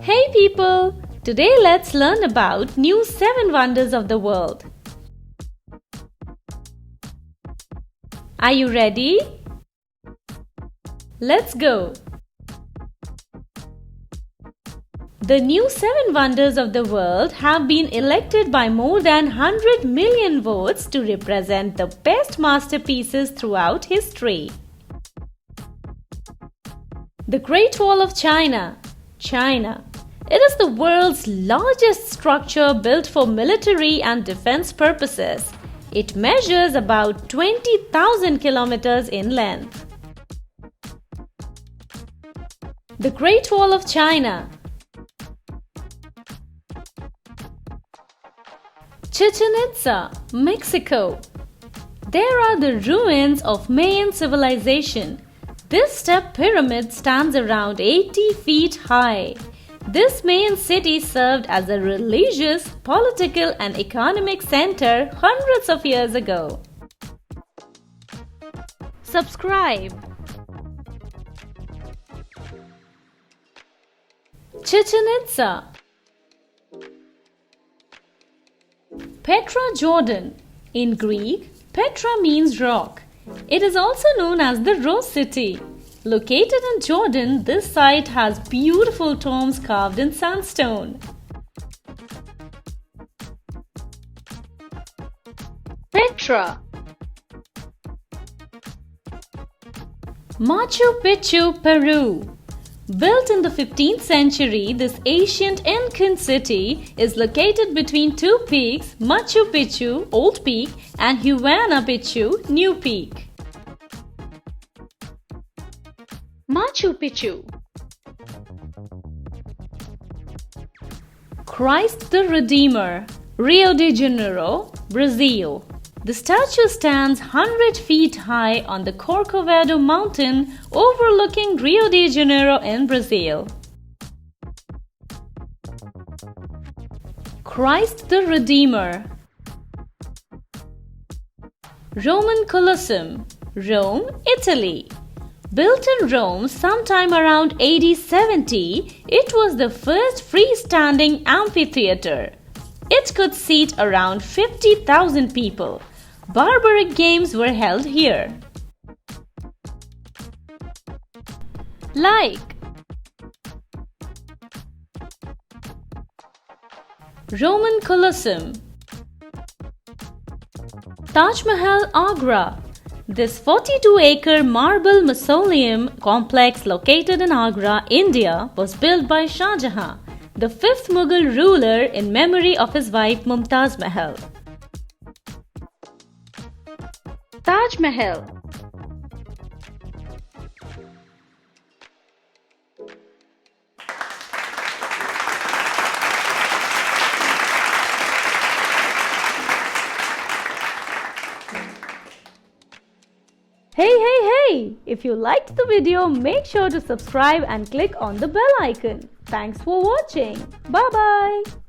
Hey people! Today let's learn about new 7 wonders of the world. Are you ready? Let's go! The new 7 wonders of the world have been elected by more than 100 million votes to represent the best masterpieces throughout history. The Great Wall of China. China. It is the world's largest structure built for military and defense purposes. It measures about 20,000 kilometers in length. The Great Wall of China. Chichen Itza, Mexico. There are the ruins of Mayan civilization. This step pyramid stands around 80 feet high. This Mayan city served as a religious, political and economic center hundreds of years ago. Subscribe. Chichen Itza. Petra, Jordan. In Greek, Petra means rock. It is also known as the Rose City. Located in Jordan, this site has beautiful tombs carved in sandstone. Petra. Machu Picchu, Peru. Built in the 15th century, this ancient Incan city is located between two peaks, Machu Picchu, Old Peak, and Huayna Picchu, New Peak. Machu Picchu. Christ the Redeemer, Rio de Janeiro, Brazil. The statue stands 100 feet high on the Corcovado mountain overlooking Rio de Janeiro in Brazil. Christ the Redeemer. Roman Colosseum, Rome, Italy. Built in Rome sometime around AD 70, it was the first freestanding amphitheater. It could seat around 50,000 people. Barbaric games were held here. Like Roman Colosseum. Taj Mahal, Agra. This 42-acre marble mausoleum complex located in Agra, India was built by Shah Jahan, the 5th Mughal ruler, in memory of his wife Mumtaz Mahal. Taj Mahal. Hey! If you liked the video, make sure to subscribe and click on the bell icon. Thanks for watching. Bye-bye.